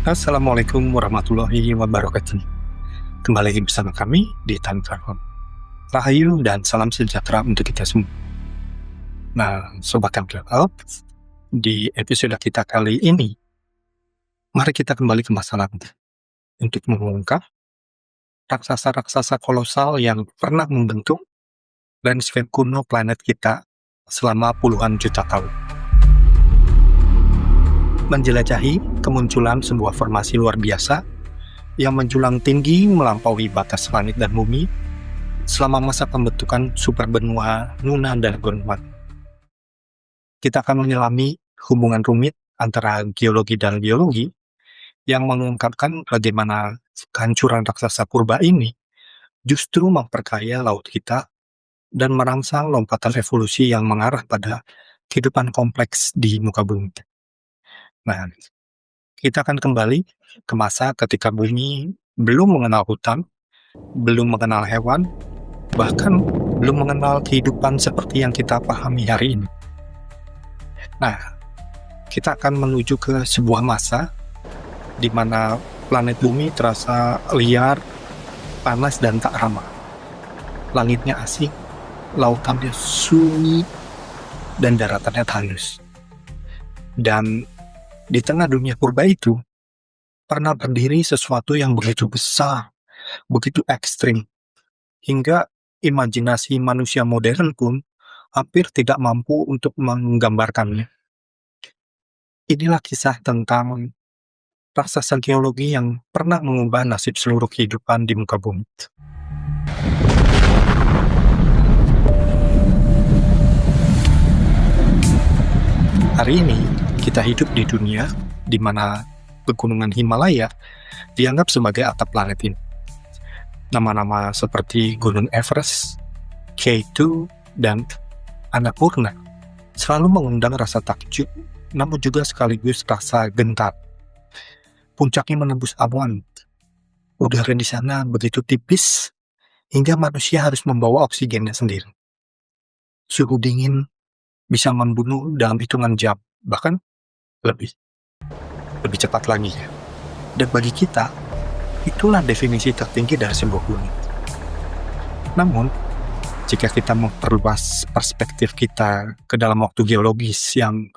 Assalamualaikum warahmatullahi wabarakatuh. Kembali lagi bersama kami di Time Travel. Rahayu dan salam sejahtera untuk kita semua. Nah, Sobat Time Travel, di episode kita kali ini, mari kita kembali ke masa lalu untuk mengungkap raksasa-raksasa kolosal yang pernah membentuk landscape kuno planet kita selama puluhan juta tahun. Menjelajahi kemunculan sebuah formasi luar biasa yang menjulang tinggi melampaui batas langit dan bumi selama masa pembentukan superbenua Nuna dan Gondwana. Kita akan menyelami hubungan rumit antara geologi dan biologi yang mengungkapkan bagaimana kehancuran raksasa purba ini justru memperkaya laut kita dan merangsang lompatan evolusi yang mengarah pada kehidupan kompleks di muka bumi. Nah, kita akan kembali ke masa ketika bumi belum mengenal hutan, belum mengenal hewan, bahkan belum mengenal kehidupan seperti yang kita pahami hari ini. Nah, kita akan menuju ke sebuah masa di mana planet bumi terasa liar, panas, dan tak ramah. Langitnya asing, lautannya sunyi, dan daratannya tandus. Dan di tengah dunia purba itu, pernah berdiri sesuatu yang begitu besar, begitu ekstrim, hingga imajinasi manusia modern pun hampir tidak mampu untuk menggambarkannya. Inilah kisah tentang raksasa geologi yang pernah mengubah nasib seluruh kehidupan di muka bumi. Hari ini, kita hidup di dunia di mana pegunungan Himalaya dianggap sebagai atap planet ini. Nama-nama seperti Gunung Everest, K2, dan Annapurna selalu mengundang rasa takjub, namun juga sekaligus rasa gentar. Puncaknya menembus awan. Udara di sana begitu tipis, hingga manusia harus membawa oksigennya sendiri. Suhu dingin bisa membunuh dalam hitungan jam, bahkan lebih cepat lagi. Dan bagi kita, itulah definisi tertinggi dari sebuah gunung. Namun, jika kita memperluas perspektif kita ke dalam waktu geologis yang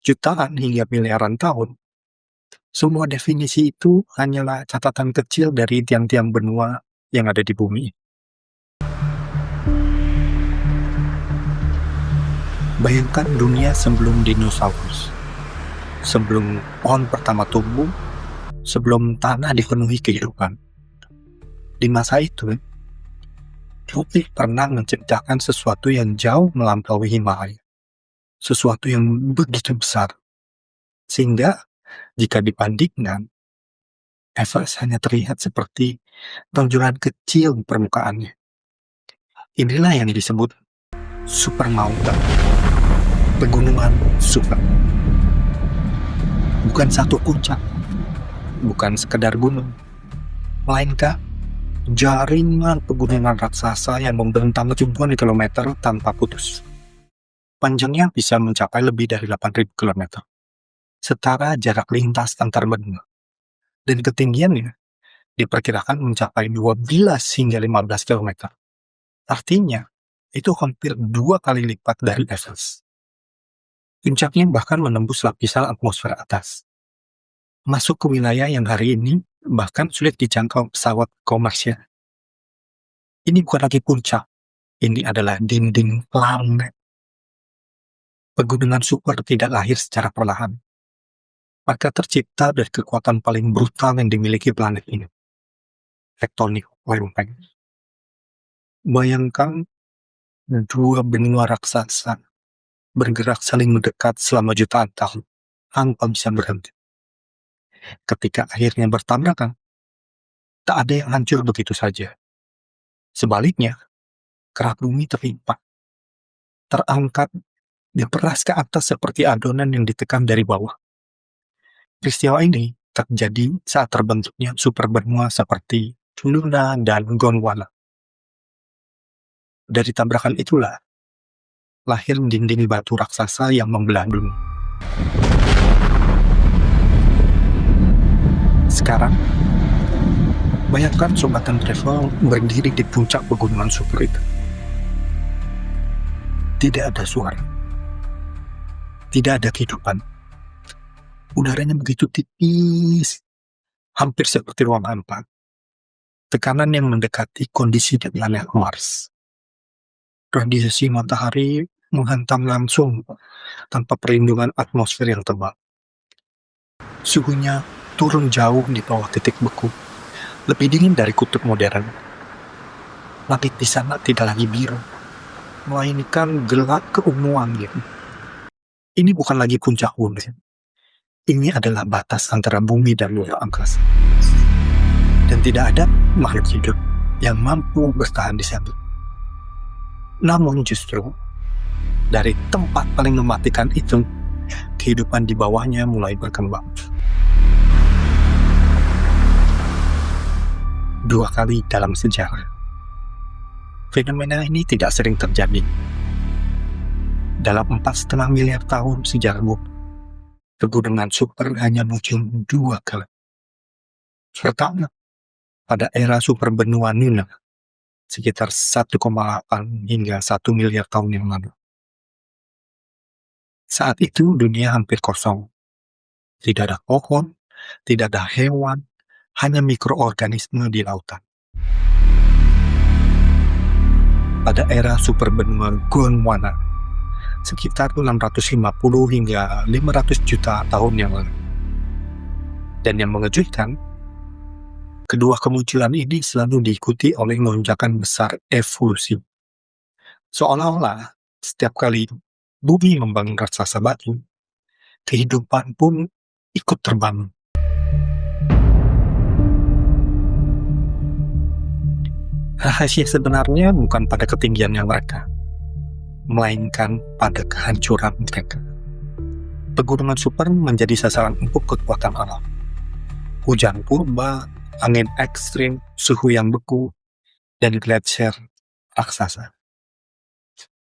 jutaan hingga miliaran tahun, semua definisi itu hanyalah catatan kecil dari tiang-tiang benua yang ada di bumi. Bayangkan dunia sebelum dinosaurus, sebelum pohon pertama tumbuh, sebelum tanah dipenuhi kehidupan. Di masa itu, bumi pernah menciptakan sesuatu yang jauh melampaui Himalaya, sesuatu yang begitu besar, sehingga jika dibandingkan, Everest hanya terlihat seperti tonjolan kecil di permukaannya. Inilah yang disebut super mountain, pegunungan super. Bukan satu puncak, bukan sekedar gunung, melainkan jaringan pegunungan raksasa yang membentang ribuan kilometer tanpa putus. Panjangnya bisa mencapai lebih dari 8.000 km, setara jarak lintas antar benua. Dan ketinggiannya diperkirakan mencapai 12 hingga 15 km. Artinya, itu hampir 2 kali lipat dari Everest. Puncaknya bahkan menembus lapisan atmosfer atas, masuk ke wilayah yang hari ini bahkan sulit dijangkau pesawat komersial. Ini bukan lagi puncak, ini adalah dinding planet. Pegunungan super tidak lahir secara perlahan. Maka tercipta dari kekuatan paling brutal yang dimiliki planet ini, tektonik lempeng. Bayangkan dua benua raksasa bergerak saling mendekat selama jutaan tahun tanpa bisa berhenti. Ketika akhirnya bertabrakan, tak ada yang hancur begitu saja. Sebaliknya, kerak bumi terlipat, terangkat, diperas ke atas seperti adonan yang ditekan dari bawah. Peristiwa ini terjadi saat terbentuknya superbenua seperti Nuna dan Gondwana. Dari tabrakan itulah lahir dinding batu raksasa yang membelah bumi. Sekarang, bayangkan sobat time travel berdiri di puncak pegunungan super itu. Tidak ada suara, tidak ada kehidupan. Udaranya begitu tipis, hampir seperti ruang hampa. Tekanan yang mendekati kondisi di planet Mars. Radiasi matahari menghantam langsung tanpa perlindungan atmosfer yang tebal. Suhunya turun jauh di bawah titik beku, lebih dingin dari kutub modern. Langit di sana tidak lagi biru, melainkan gelap keunguan gitu. Ini bukan lagi puncak gunung. Ini adalah batas antara bumi dan luar angkasa. Dan tidak ada makhluk hidup yang mampu bertahan di sana. Namun justru, dari tempat paling mematikan itu, kehidupan di bawahnya mulai berkembang. 2 kali dalam sejarah. Fenomena ini tidak sering terjadi. Dalam 4,5 miliar tahun sejarah bumi, pegunungan super hanya muncul 2 kali. Pertama, pada era superbenua Nuna, sekitar 1,8 hingga 1 miliar tahun yang lalu. Saat itu dunia hampir kosong. Tidak ada pohon, tidak ada hewan, hanya mikroorganisme di lautan. Pada era superbenua Gondwana, sekitar 650 hingga 500 juta tahun yang lalu. Dan yang mengejutkan, kedua kemunculan ini selalu diikuti oleh lonjakan besar evolusi. Seolah-olah setiap kali bumi membangun raksasa batu, kehidupan pun ikut terbangun. Rahasia sebenarnya bukan pada ketinggiannya mereka, melainkan pada kehancuran mereka. Pegunungan super menjadi sasaran empuk kekuatan alam. Hujan purba, angin ekstrim, suhu yang beku, dan gletser raksasa.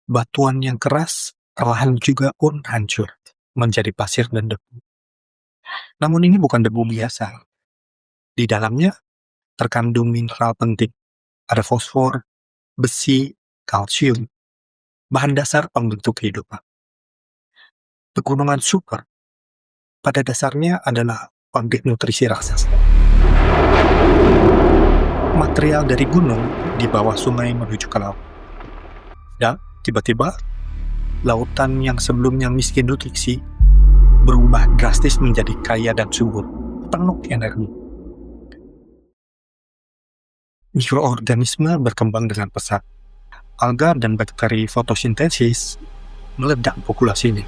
Batuan yang keras perlahan juga pun hancur, menjadi pasir dan debu. Namun ini bukan debu biasa. Di dalamnya terkandung mineral penting. Ada fosfor, besi, kalsium, bahan dasar pembentuk kehidupan. Pegunungan super pada dasarnya adalah pabrik nutrisi raksasa. Material dari gunung di bawah sungai menuju ke laut. Dan tiba-tiba, lautan yang sebelumnya miskin nutrisi berubah drastis menjadi kaya dan subur, penuh energi. Mikroorganisme berkembang dengan pesat. Alga dan bakteri fotosintesis meledak populasinya.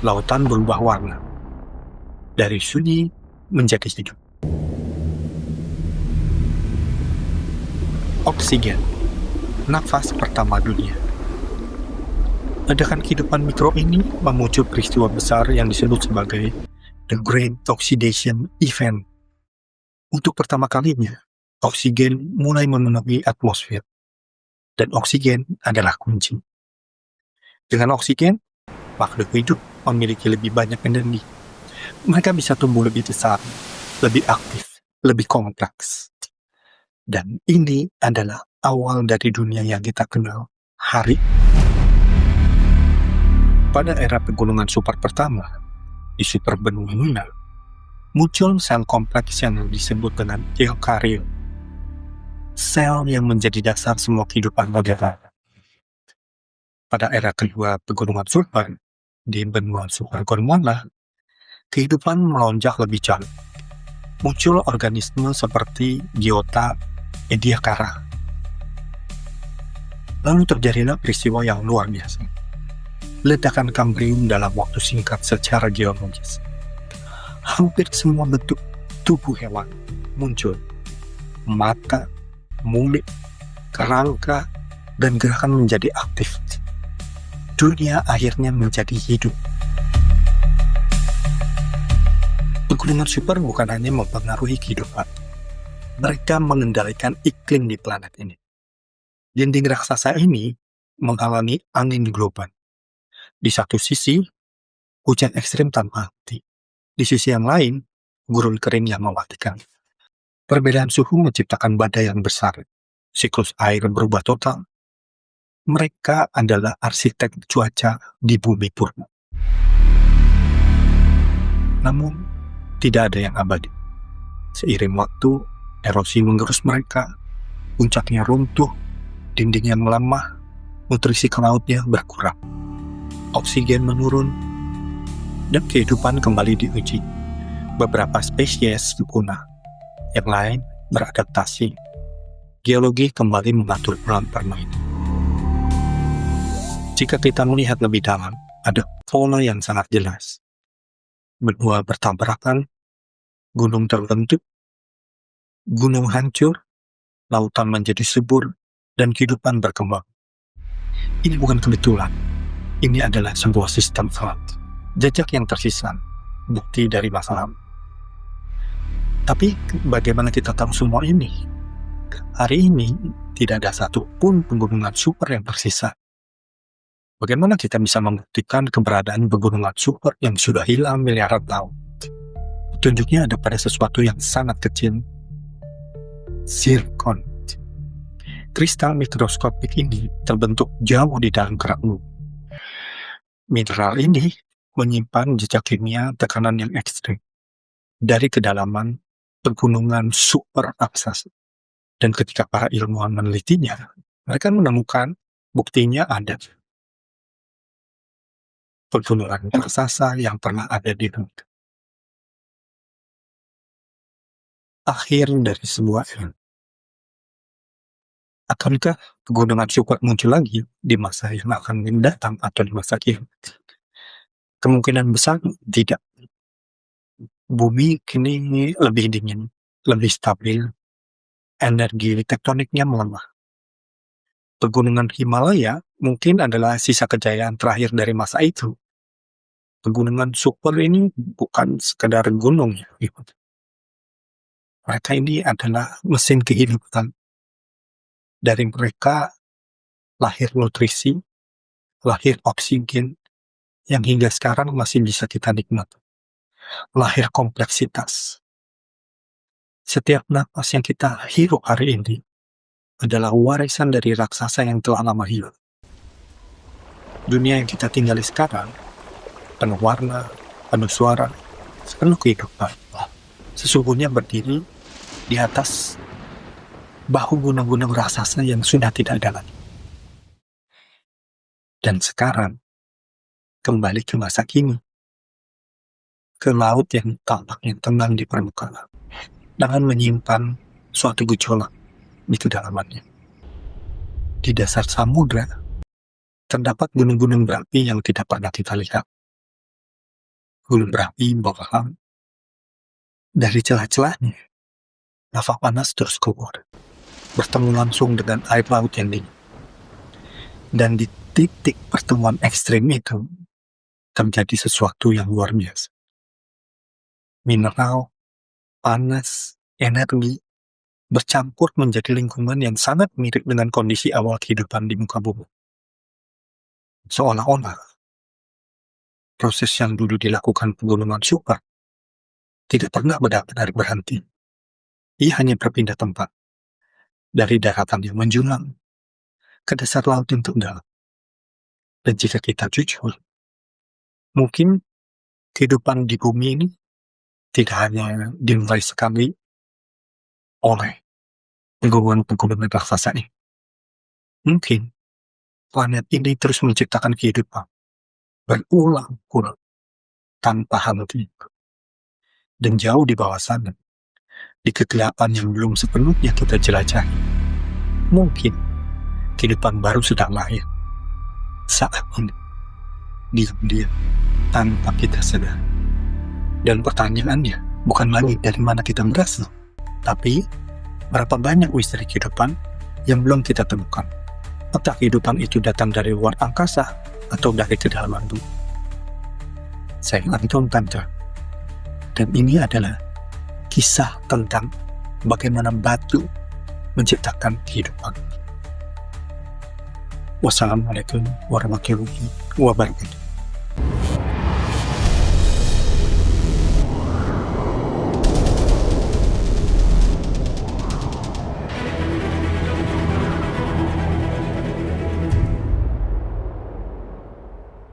Lautan berubah warna. Dari sunyi menjadi hidup. Oksigen, nafas pertama dunia. Ledakan kehidupan mikro ini memuncul peristiwa besar yang disebut sebagai The Great Oxidation Event. Untuk pertama kalinya, oksigen mulai memenuhi atmosfer. Dan oksigen adalah kunci. Dengan oksigen, makhluk hidup memiliki lebih banyak energi. Mereka bisa tumbuh lebih besar, lebih aktif, lebih kompleks. Dan ini adalah awal dari dunia yang kita kenal hari. Pada era pegunungan super pertama, di superbenua Luna, muncul sel kompleks yang disebut dengan eukaryote. Sel yang menjadi dasar semua kehidupan modern. Pada era kedua pegunungan super, di benua super Gondwana, kehidupan melonjak lebih jauh. Muncul organisme seperti Biota Ediacara. Lalu terjadilah peristiwa yang luar biasa. Ledakan Kambrium dalam waktu singkat secara geologis. Hampir semua bentuk tubuh hewan muncul. Mata, mulut, kerangka, dan gerakan menjadi aktif. Dunia akhirnya menjadi hidup. Pegunungan super bukan hanya mempengaruhi kehidupan. Mereka mengendalikan iklim di planet ini. Dinding raksasa ini menghalangi angin global. Di satu sisi, hujan ekstrim tanpa henti. Di sisi yang lain, gurun kering yang mematikan. Perbedaan suhu menciptakan badai yang besar. Siklus air berubah total. Mereka adalah arsitek cuaca di bumi purba. Namun, tidak ada yang abadi. Seiring waktu, erosi menggerus mereka, puncaknya runtuh, dindingnya melemah, nutrisi ke lautnya berkurang. Oksigen menurun, dan kehidupan kembali diuji. Beberapa spesies punah, yang lain beradaptasi. Geologi kembali mengatur peran permainan. Jika kita melihat lebih dalam, ada pola yang sangat jelas. Benua bertabrakan, gunung terbentuk, gunung hancur, lautan menjadi subur, dan kehidupan berkembang. Ini bukan kebetulan. Ini adalah sebuah sistem alam. Jejak yang tersisa, bukti dari masa lalu. Tapi bagaimana kita tahu semua ini? Hari ini tidak ada satupun pegunungan super yang tersisa. Bagaimana kita bisa membuktikan keberadaan pegunungan super yang sudah hilang miliaran tahun? Petunjuknya ada pada sesuatu yang sangat kecil. Zirkon. Kristal mikroskopik ini terbentuk jauh di dalam kerak bumi. Mineral ini menyimpan jejak kimia tekanan yang ekstrim dari kedalaman pegunungan super raksasa. Dan ketika para ilmuwan menelitinya, mereka menemukan buktinya ada. Pegunungan raksasa yang pernah ada di dunia. Akhir dari sebuah era. Akankah pegunungan super muncul lagi di masa yang akan mendatang atau di masa kini? Kemungkinan besar tidak. Bumi kini lebih dingin, lebih stabil, energi tektoniknya melemah. Pegunungan Himalaya mungkin adalah sisa kejayaan terakhir dari masa itu. Pegunungan super ini bukan sekedar gunung ya. Mereka ini adalah mesin kehidupan. Dari mereka lahir nutrisi, lahir oksigen, yang hingga sekarang masih bisa kita nikmati. Lahir kompleksitas. Setiap napas yang kita hirup hari ini adalah warisan dari raksasa yang telah lama hilang. Dunia yang kita tinggali sekarang penuh warna, penuh suara, penuh kehidupan. Sesungguhnya berdiri di atas bahu gunung-gunung raksasa yang sudah tidak ada lagi. Dan sekarang, kembali ke masa kini, ke laut yang tampaknya tenang di permukaan, dengan menyimpan suatu gejolak di kedalamannya. Di dasar samudra, terdapat gunung-gunung berapi yang tidak pernah kita lihat. Gunung berapi bawah dari celah-celahnya, lava panas terus keluar, bertemu langsung dengan air laut yang dingin. Dan di titik pertemuan ekstrim itu, terjadi sesuatu yang luar biasa. Mineral, panas, energi, bercampur menjadi lingkungan yang sangat mirip dengan kondisi awal kehidupan di muka bumi. Seolah-olah, proses yang dulu dilakukan pegunungan super tidak pernah benar-benar berhenti. Ia hanya berpindah tempat dari daratan yang menjulang ke dasar laut yang dalam. Dan jika kita jujur, mungkin kehidupan di bumi ini tidak hanya dimulai sekali oleh pegunungan raksasa ini. Mungkin planet ini terus menciptakan kehidupan berulang-ulang tanpa henti. Dan jauh di bawah sana, di kegelapan yang belum sepenuhnya kita jelajahi, mungkin kehidupan baru sedang lahir saat ini, diam-diam, tanpa kita sadar. Dan pertanyaannya bukan lagi dari mana kita berasal, tapi berapa banyak misteri kehidupan yang belum kita temukan. Entah kehidupan itu datang dari luar angkasa atau dari kedalaman bumi. Saya Anton Tanta, dan ini adalah kisah tentang bagaimana batu menciptakan kehidupan. Wassalamualaikum warahmatullahi wabarakatuh.